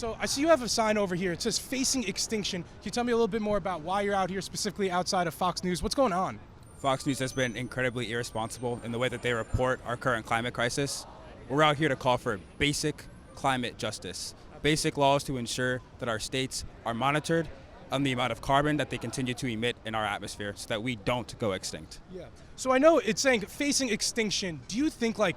So I see you have a sign over here. It says "Facing Extinction." Can you tell me a little bit more about why you're out here, specifically outside of Fox News? What's going on? Fox News has been incredibly irresponsible in the way that they report our current climate crisis. We're out here to call for basic climate justice, basic laws to ensure that our states are monitored on the amount of carbon that they continue to emit in our atmosphere so that we don't go extinct. Yeah. So I know it's saying facing extinction. Do you think like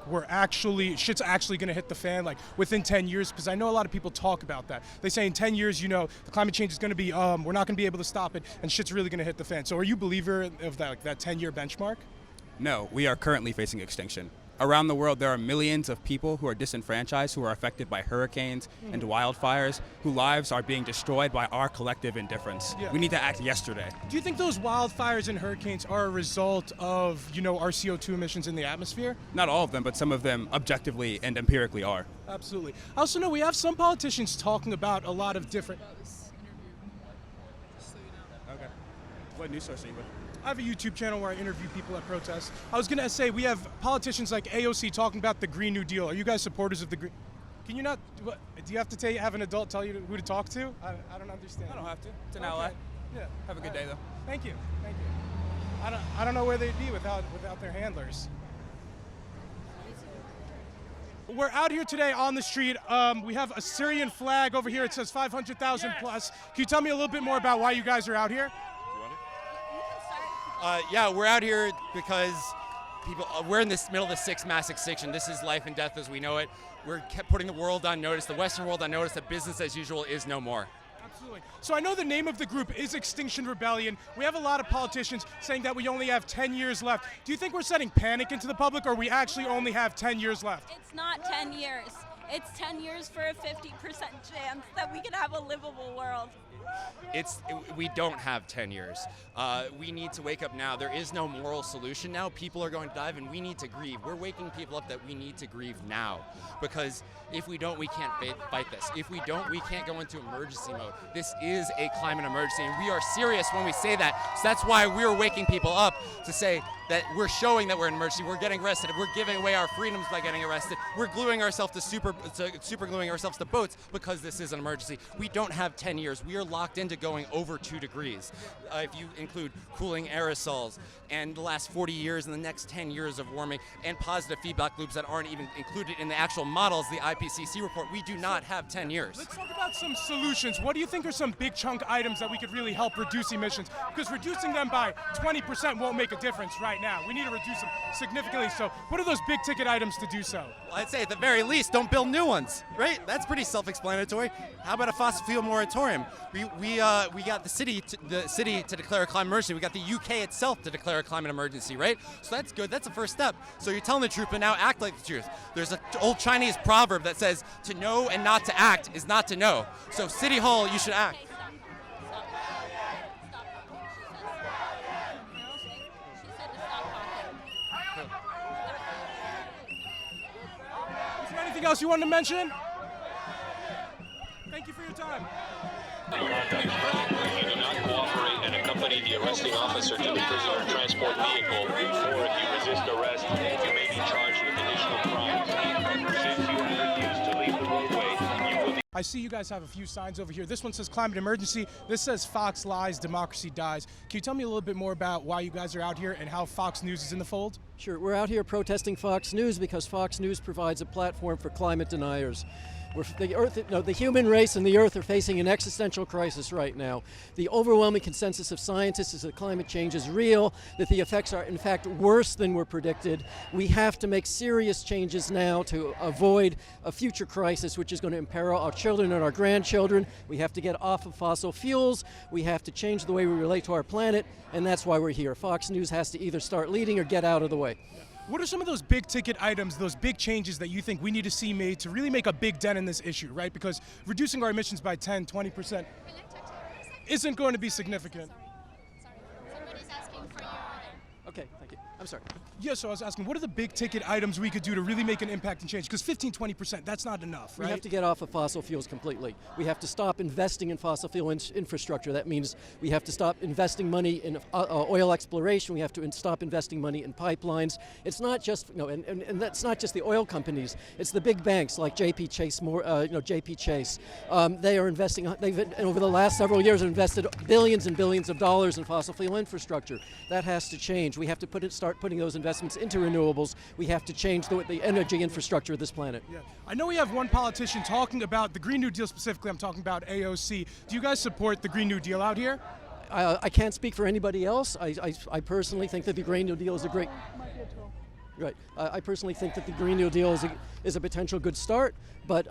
shit's actually going to hit the fan like within 10 years? Because I know a lot of people talk about that. They say in 10 years, the climate change is going to be, we're not going to be able to stop it, and shit's really going to hit the fan. So are you a believer of that 10-year benchmark? No, we are currently facing extinction. Around the world, there are millions of people who are disenfranchised, who are affected by hurricanes and wildfires, whose lives are being destroyed by our collective indifference. Yeah. We need to act yesterday. Do you think those wildfires and hurricanes are a result of, our CO2 emissions in the atmosphere? Not all of them, but some of them objectively and empirically are. Absolutely. I also know we have some politicians talking about a lot of different... Okay. What news source are you with? I have a YouTube channel where I interview people at protests. I was going to say we have politicians like AOC talking about the Green New Deal. Are you guys supporters of the Green? Can you not? What, do you have to have an adult tell you who to talk to? I don't understand. I don't have to. It's an ally. Yeah. Have a good day though. Thank you. Thank you. I don't know where they'd be without their handlers. We're out here today on the street. We have a Syrian flag over here. It says 500,000 plus. Can you tell me a little bit more about why you guys are out here? Yeah, we're out here because we're in the middle of the sixth mass extinction. This is life and death as we know it. We're kept putting the world on notice, the Western world on notice, that business as usual is no more. Absolutely. So I know the name of the group is Extinction Rebellion. We have a lot of politicians saying that we only have 10 years left. Do you think we're setting panic into the public, or we actually only have 10 years left? It's not 10 years. It's 10 years for a 50% chance that we can have a livable world. We don't have 10 years. We need to wake up now. There is no moral solution now. People are going to die, and we need to grieve. We're waking people up that we need to grieve now, because if we don't, we can't fight this. If we don't, we can't go into emergency mode. This is a climate emergency, and we are serious when we say that. So that's why we're waking people up to say that we're showing that we're in emergency. We're getting arrested. We're giving away our freedoms by getting arrested. We're gluing ourselves to super gluing ourselves to boats because this is an emergency. We don't have 10 years. We are locked into going over 2 degrees. If you include cooling aerosols and the last 40 years and the next 10 years of warming and positive feedback loops that aren't even included in the actual models, the IPCC report, we do not have 10 years. Let's talk about some solutions. What do you think are some big chunk items that we could really help reduce emissions? Because reducing them by 20% won't make a difference right now. We need to reduce them significantly. So what are those big ticket items to do so? Well, I'd say at the very least, don't build new ones, right? That's pretty self-explanatory. How about a fossil fuel moratorium? We got the city to declare a climate emergency. We got the UK itself to declare a climate emergency, right? So that's good. That's the first step. So you're telling the truth, but now act like the truth. There's an old Chinese proverb that says, to know and not to act is not to know. So City Hall, you should act. Is there anything else you wanted to mention? Thank you for your time. You do not cooperate and accompany the arresting officer to the prisoner transport vehicle, or if you resist arrest, you may be charged with additional crimes. Since you have refused to leave the roadway, you will be... I see you guys have a few signs over here. This one says climate emergency. This says Fox lies, democracy dies. Can you tell me a little bit more about why you guys are out here and how Fox News is in the fold? Sure. We're out here protesting Fox News because Fox News provides a platform for climate deniers. The human race and the Earth are facing an existential crisis right now. The overwhelming consensus of scientists is that climate change is real, that the effects are in fact worse than were predicted. We have to make serious changes now to avoid a future crisis which is going to imperil our children and our grandchildren. We have to get off of fossil fuels. We have to change the way we relate to our planet, and that's why we're here. Fox News has to either start leading or get out of the way. What are some of those big ticket items, those big changes that you think we need to see made to really make a big dent in this issue, right? Because reducing our emissions by 10, 20% isn't going to be significant. Sorry. Somebody's asking for your order. Okay, thank you. I'm sorry. Yeah, so I was asking, what are the big ticket items we could do to really make an impact and change? Because 15, 20%, that's not enough, right? We have to get off of fossil fuels completely. We have to stop investing in fossil fuel infrastructure. That means we have to stop investing money in oil exploration. We have to stop investing money in pipelines. It's not just, and that's not just the oil companies. It's the big banks like JP Chase, JP Chase. They are investing, over the last several years, invested billions and billions of dollars in fossil fuel infrastructure. That has to change. We have to start putting those investments into renewables. We have to change the energy infrastructure of this planet. Yeah. I know we have one politician talking about the Green New Deal specifically. I'm talking about AOC. Do you guys support the Green New Deal out here? I can't speak for anybody else. I personally think that the Green New Deal is a great... Right. I personally think that the Green New Deal is a potential good start, but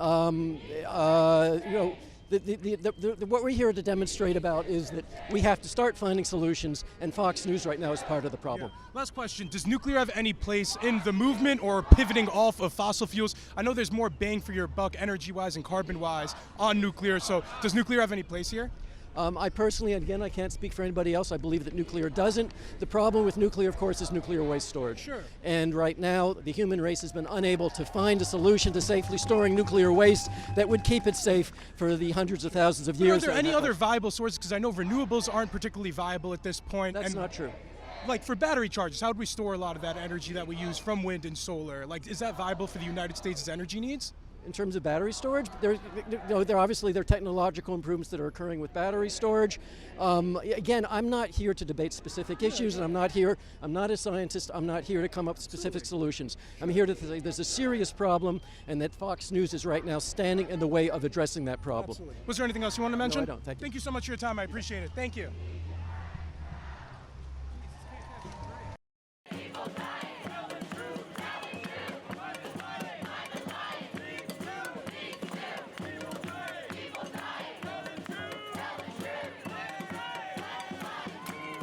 what we're here to demonstrate about is that we have to start finding solutions, and Fox News right now is part of the problem. Yeah. Last question, does nuclear have any place in the movement or pivoting off of fossil fuels? I know there's more bang for your buck energy-wise and carbon-wise on nuclear, so does nuclear have any place here? I personally, again, I can't speak for anybody else. I believe that nuclear doesn't. The problem with nuclear, of course, is nuclear waste storage. Sure. And right now, the human race has been unable to find a solution to safely storing nuclear waste that would keep it safe for the hundreds of thousands of years. Are there any other viable sources? Because I know renewables aren't particularly viable at this point. That's not true. Like for battery charges, how do we store a lot of that energy that we use from wind and solar? Like, is that viable for the United States' energy needs? In terms of battery storage, there are technological improvements that are occurring with battery storage. Again, I'm not here to debate specific issues, and I'm not a scientist, I'm not here to come up with specific solutions. I'm here to say there's a serious problem, and that Fox News is right now standing in the way of addressing that problem. Absolutely. Was there anything else you want to mention? No, I don't. Thank you. Thank you so much for your time, I appreciate it. Thank you.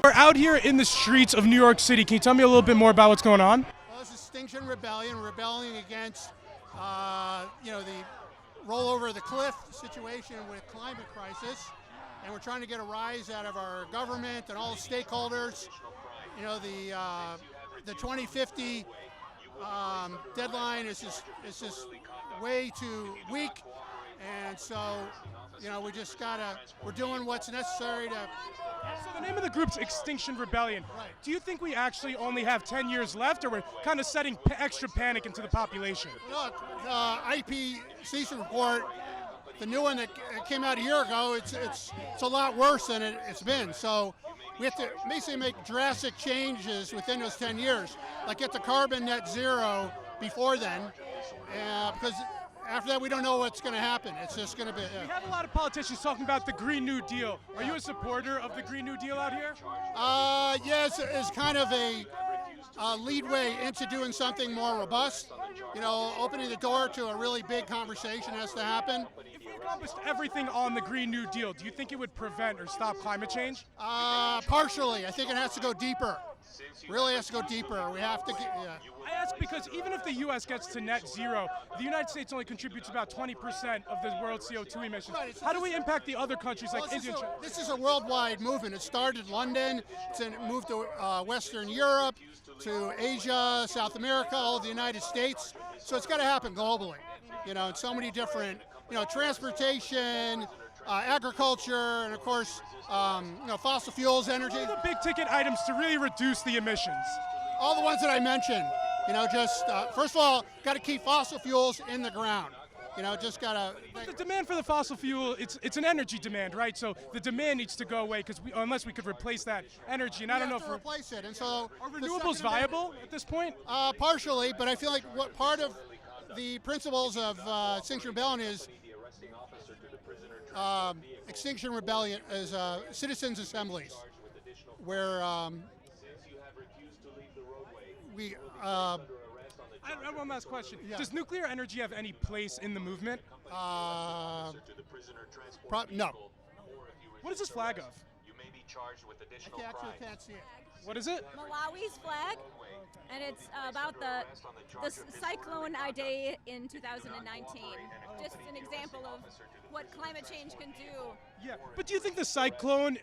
We're out here in the streets of New York City. Can you tell me a little bit more about what's going on? Well, this is Extinction Rebellion, rebelling against, the rollover of the cliff situation with climate crisis, and we're trying to get a rise out of our government and all the stakeholders. You know, the 2050 deadline is just way too weak, and so we're doing what's necessary to. So the name of the group's Extinction Rebellion. Right. Do you think we actually only have 10 years left, or we're kind of setting extra panic into the population? Look, the IPCC report, the new one that came out a year ago, it's a lot worse than it's been. So we have to basically make drastic changes within those 10 years, like get the carbon net zero before then, because after that we don't know what's going to happen. It's just going to be. We have a lot of politicians talking about the Green New Deal. Are you a supporter of the Green New Deal out here? Yes, it's kind of a leadway into doing something more robust. Opening the door to a really big conversation has to happen. If we accomplished everything on the Green New Deal, do you think it would prevent or stop climate change? Partially. I think it has to go deeper. Really has to go deeper. We have to get. Yeah. I ask because even if the U.S. gets to net zero, the United States only contributes about 20% of the world's CO2 emissions. Right, how do we impact the other countries like India? This is a worldwide movement. It started in London, it's moved to Western Europe, to Asia, South America, all of the United States. So it's got to happen globally. In so many different, transportation, agriculture, and of course, fossil fuels, energy. What are the big ticket items to really reduce the emissions? All the ones that I mentioned. First of all, got to keep fossil fuels in the ground. Just got to. But the demand for the fossil fuel, it's an energy demand, right? So the demand needs to go away because unless we could replace that energy, and I don't know if we replace it. And so are renewables viable at this point? Partially, but I feel like what part of the principles of Extinction Rebellion is Extinction Rebellion is citizens' assemblies, where I have one last question. Yeah. Does nuclear energy have any place in the movement? No. What is this flag of? I actually can't see it. What is it? Malawi's flag, and it's about the cyclone Idai in 2019. Just an example of what climate change can do Yeah, but do you think the cyclone,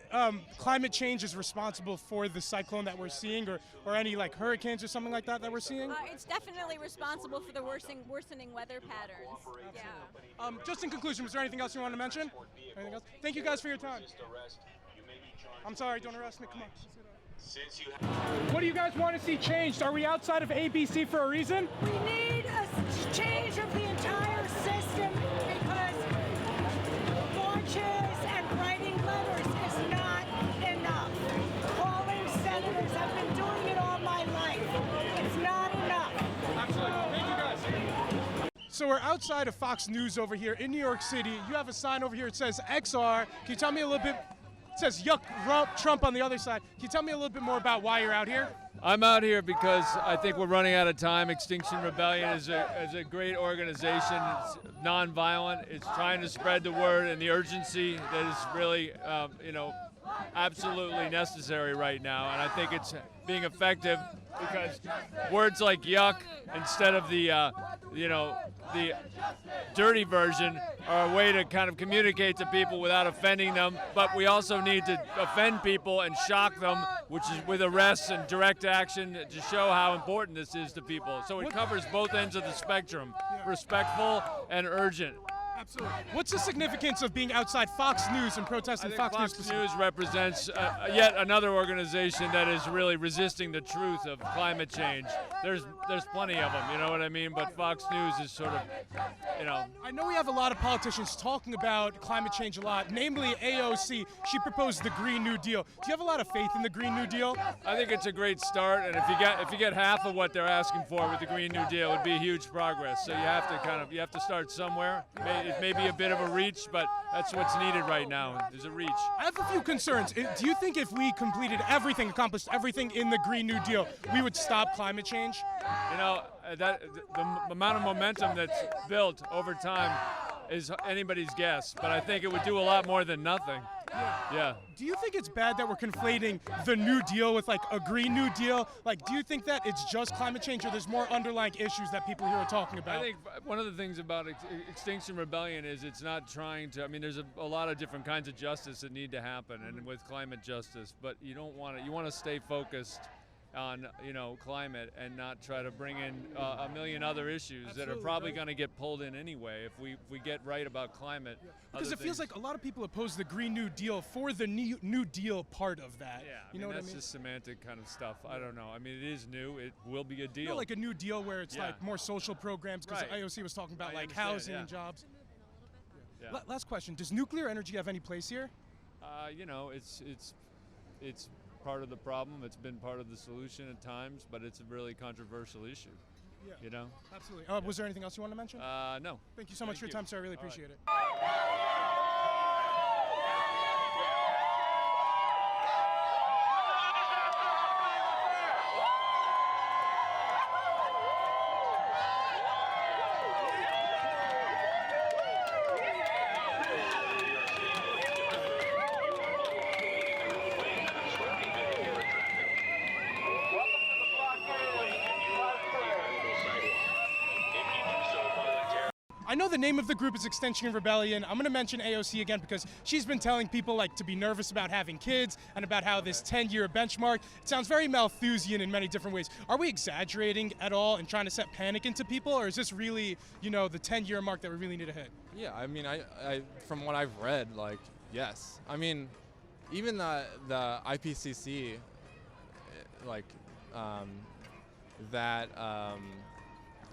climate change is responsible for the cyclone that we're seeing, or any like hurricanes or something like that we're seeing? It's definitely responsible for the worsening weather patterns. Yeah. Just in conclusion, was there anything else you want to mention? Anything else? Thank you guys for your time. I'm sorry, don't arrest me. Come on. What do you guys want to see changed? Are we outside of ABC for a reason? We need a change of the entire system because launches and writing letters is not enough. Calling senators, I've been doing it all my life. It's not enough. Absolutely. Thank you guys. So we're outside of Fox News over here in New York City. You have a sign over here. It says XR. Can you tell me a little bit? It says yuck Trump on the other side. Can you tell me a little bit more about why you're out here? I'm out here because I think we're running out of time. Extinction Rebellion is a great organization. It's nonviolent. It's trying to spread the word and the urgency that is really, absolutely necessary right now. And I think it's being effective because words like yuck instead of the dirty version are a way to kind of communicate to people without offending them. But we also need to offend people and shock them, which is with arrests and direct action to show how important this is to people. So it covers both ends of the spectrum, respectful and urgent. Absolutely. What's the significance of being outside Fox News and protesting Fox News? Fox News represents yet another organization that is really resisting the truth of climate change. There's plenty of them, you know what I mean? But Fox News is sort of, I know we have a lot of politicians talking about climate change a lot, namely AOC. She proposed the Green New Deal. Do you have a lot of faith in the Green New Deal? I think it's a great start, and if you get half of what they're asking for with the Green New Deal, it would be huge progress. So you have to start somewhere. It may be a bit of a reach, but that's what's needed right now, is a reach. I have a few concerns. Do you think if we accomplished everything in the Green New Deal, we would stop climate change? The amount of momentum that's built over time is anybody's guess, but I think it would do a lot more than nothing. Yeah. Do you think it's bad that we're conflating the New Deal with like a Green New Deal? Like, do you think that it's just climate change, or there's more underlying issues that people here are talking about? I think one of the things about Extinction Rebellion is it's not trying to. I mean, there's a lot of different kinds of justice that need to happen, and with climate justice, but you want to stay focused on climate and not try to bring in a million other issues that are probably going to get pulled in anyway if we get right about climate. Because it feels like a lot of people oppose the Green New Deal for the New Deal part of that. Yeah, that's just semantic kind of stuff. I don't know. I mean, it is new. It will be a deal. Like a New Deal where it's like more social programs, because IOC was talking about like housing and jobs. Yeah. Last question: does nuclear energy have any place here? It's part of the problem. It's been part of the solution at times, but it's a really controversial issue. Yeah. Absolutely. Was there anything else you want to mention? No. Thank you so much for your time, sir. I really appreciate it. I know the name of the group is Extinction Rebellion. I'm going to mention AOC again because she's been telling people like to be nervous about having kids and about how this 10-year benchmark, it sounds very Malthusian in many different ways. Are we exaggerating at all and trying to set panic into people, or is this really, the 10-year mark that we really need to hit? Yeah, I mean, I from what I've read, yes. I mean, even the IPCC,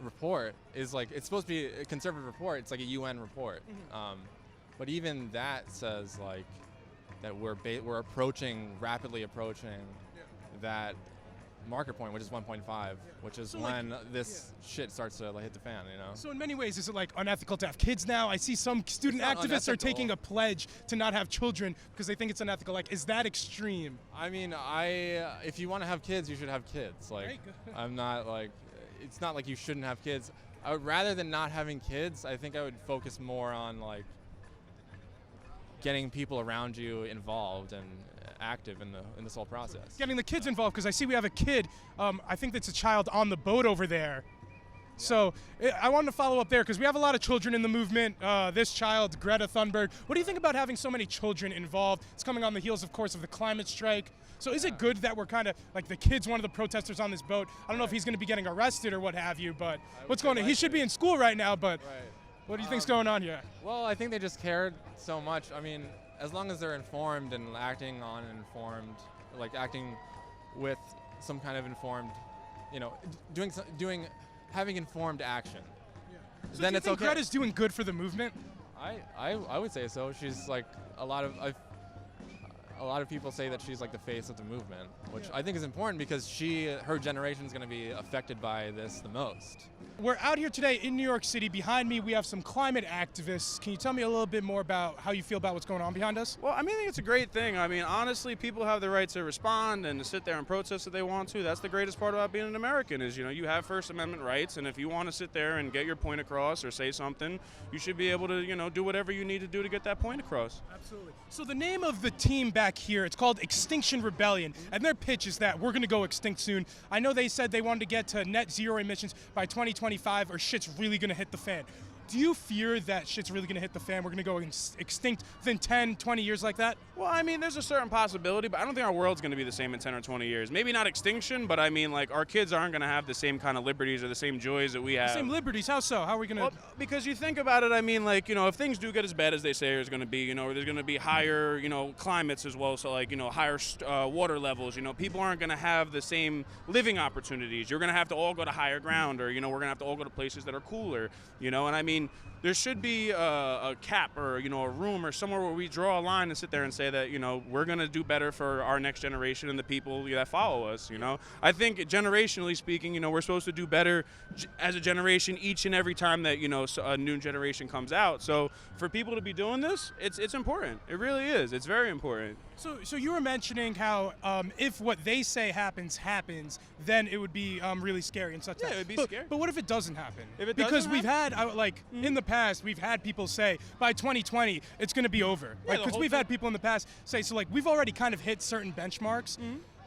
report is it's supposed to be a conservative report. It's like a UN report, but even that says that we're rapidly approaching that marker point, which is 1.5, which is when this shit starts to hit the fan. So in many ways, is it unethical to have kids now? I see some student activists are taking a pledge to not have children because they think it's unethical. Is that extreme? I mean, if you want to have kids, you should have kids. I'm not it's not like you shouldn't have kids. I would rather than not having kids, I think I would focus more on getting people around you involved and active in this whole process. Getting the kids involved, because I see we have a kid. I think that's a child on the boat over there. So I wanted to follow up there because we have a lot of children in the movement. This child, Greta Thunberg. What do you think about having so many children involved? It's coming on the heels, of course, of the climate strike. So is it good that we're kind of like the kid's one of the protesters on this boat? I don't know if he's going to be getting arrested or what have you, but what's going on? He should be in school right now, but what do you think's going on here? Well, I think they just cared so much. I mean, as long as they're informed and acting on informed, like acting with some kind of informed, you know, having informed action. So Then do you it's think okay. Greta's doing good for the movement? I would say so. She's like a lot of people say that she's like the face of the movement, which I think is important because her generation is going to be affected by this the most. We're out here today in New York City. Behind me, we have some climate activists. Can you tell me a little bit more about how you feel about what's going on behind us? Well, I think it's a great thing. I mean, honestly, people have the right to respond and to sit there and protest if they want to. That's the greatest part about being an American is, you have First Amendment rights, and if you want to sit there and get your point across or say something, you should be able to, do whatever you need to do to get that point across. Absolutely. So the name of the team back here, it's called Extinction Rebellion, and their pitch is that we're going to go extinct soon. I know they said they wanted to get to net zero emissions by 2025 or shit's really going to hit the fan. Do you fear that shit's really going to hit the fan? We're going to go extinct within 10, 20 years like that? Well, there's a certain possibility, but I don't think our world's going to be the same in 10 or 20 years. Maybe not extinction, but our kids aren't going to have the same kind of liberties or the same joys that we have. The same liberties? How so? How are we going to... Well, because you think about it, if things do get as bad as they say there's going to be, there's going to be higher, climates as well, so higher water levels, people aren't going to have the same living opportunities. You're going to have to all go to higher ground, or, we're going to have to all go to places that are cooler, there should be a cap or, a room or somewhere where we draw a line and sit there and say that, we're going to do better for our next generation and the people that follow us, I think generationally speaking, we're supposed to do better as a generation each and every time that, a new generation comes out. So for people to be doing this, it's important. It really is. It's very important. So you were mentioning how if what they say happens, then it would be really scary and such. Yeah, it would be scary. But what if it doesn't happen? If it because doesn't we've had, in the past, we've had people say, by 2020, it's going to be over. Yeah, Because we've had people in the past say, we've already kind of hit certain benchmarks.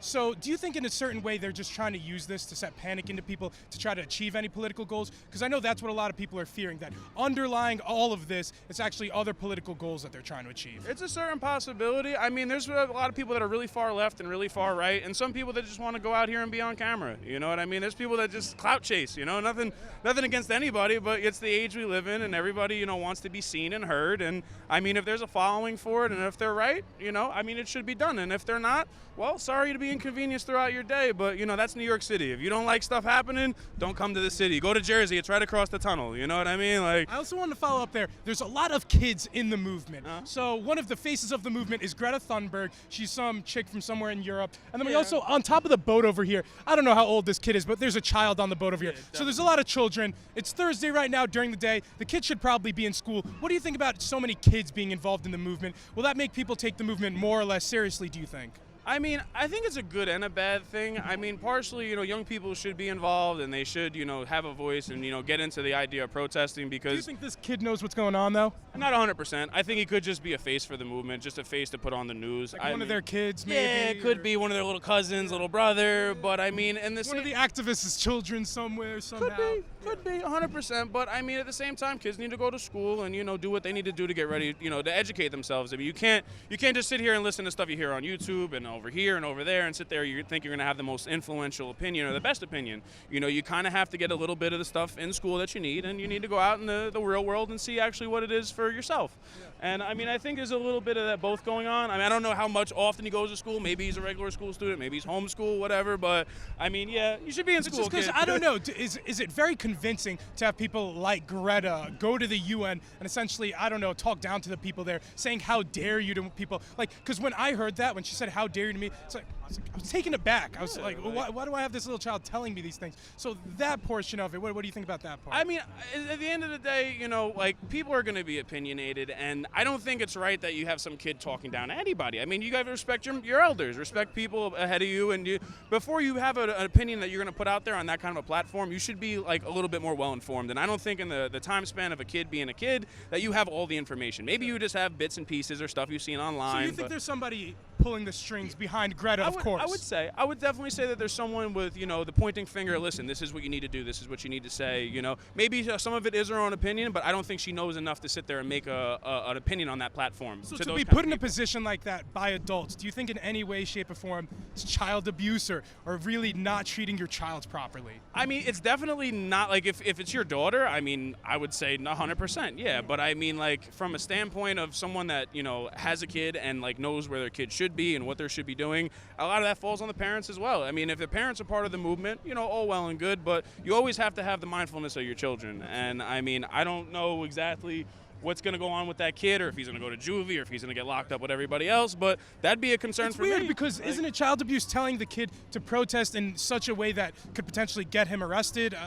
So do you think in a certain way they're just trying to use this to set panic into people to try to achieve any political goals? Because I know that's what a lot of people are fearing, that underlying all of this, it's actually other political goals that they're trying to achieve. It's a certain possibility. There's a lot of people that are really far left and really far right, and some people that just want to go out here and be on camera. You know what I mean? There's people that just clout chase, nothing against anybody, but it's the age we live in, and everybody, wants to be seen and heard. And if there's a following for it, and if they're right, it should be done. And if they're not, well, sorry to be inconvenienced throughout your day, but that's New York City. If you don't like stuff happening, don't come to the city. Go to Jersey. It's right across the tunnel. You know what I mean? I also want to follow up there. There's a lot of kids in the movement. So one of the faces of the movement is Greta Thunberg. She's some chick from somewhere in Europe. And then we also, on top of the boat over here, I don't know how old this kid is, but there's a child on the boat over here. So there's a lot of children. It's Thursday right now during the day. The kids should probably be in school. What do you think about so many kids being involved in the movement? Will that make people take the movement more or less seriously, do you think? I think it's a good and a bad thing. Partially, young people should be involved and they should, have a voice and, get into the idea of protesting because... Do you think this kid knows what's going on, though? Not 100%. I think he could just be a face for the movement, just a face to put on the news. One of their kids, maybe? Yeah, it could be one of their little cousins, little brother, but one of the activists' children somewhere, somehow. Could be 100%, but at the same time, kids need to go to school and, do what they need to do to get ready, to educate themselves. You can't just sit here and listen to stuff you hear on YouTube and over here and over there and sit there, you think you're going to have the most influential opinion or the best opinion. You kind of have to get a little bit of the stuff in school that you need, and you need to go out in the real world and see actually what it is for yourself. And I think there's a little bit of that both going on. I don't know how much often he goes to school. Maybe he's a regular school student, maybe he's homeschool, whatever, but yeah, you should be in school, because I don't know, is it very convincing to have people like Greta go to the UN and essentially, talk down to the people there, saying how dare you to people, because when I heard that, when she said how dare you to me, it's I was taken aback. I was why do I have this little child telling me these things? So that portion of it, what do you think about that part? At the end of the day, people are going to be opinionated, and I don't think it's right that you have some kid talking down to anybody. You got to respect your elders, respect people ahead of you, and before you have an opinion that you're going to put out there on that kind of a platform, you should be a little bit more well-informed. And I don't think in the time span of a kid being a kid that you have all the information. Maybe you just have bits and pieces or stuff you've seen online. So you think there's somebody pulling the strings behind Greta, of course. I would definitely say that there's someone with, the pointing finger. Listen, this is what you need to do. This is what you need to say. Maybe some of it is her own opinion, but I don't think she knows enough to sit there and make an opinion on that platform. So to be put in a position like that by adults, do you think in any way, shape, or form it's child abuse or really not treating your child properly? I mean, it's definitely not like if it's your daughter, I mean, I would say 100%, yeah. But I mean, like from a standpoint of someone that, has a kid and like knows where their kid should be and what they should be doing, a lot of that falls on the parents as well. I mean, if the parents are part of the movement, all well and good, but you always have to have the mindfulness of your children. And I mean, I don't know exactly what's going to go on with that kid, or if he's going to go to juvie, or if he's going to get locked up with everybody else, but that'd be a concern for me. It's weird because isn't it child abuse telling the kid to protest in such a way that could potentially get him arrested?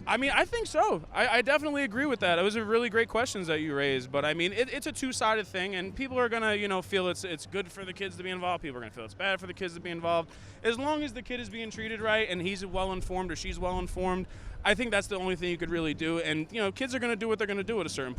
I mean, I think so. I definitely agree with that. It was a really great questions that you raised, but I mean, it's a two-sided thing, and people are going to, feel it's good for the kids to be involved. People are going to feel it's bad for the kids to be involved. As long as the kid is being treated right and he's well-informed or she's well-informed, I think that's the only thing you could really do. And, kids are going to do what they're going to do at a certain point.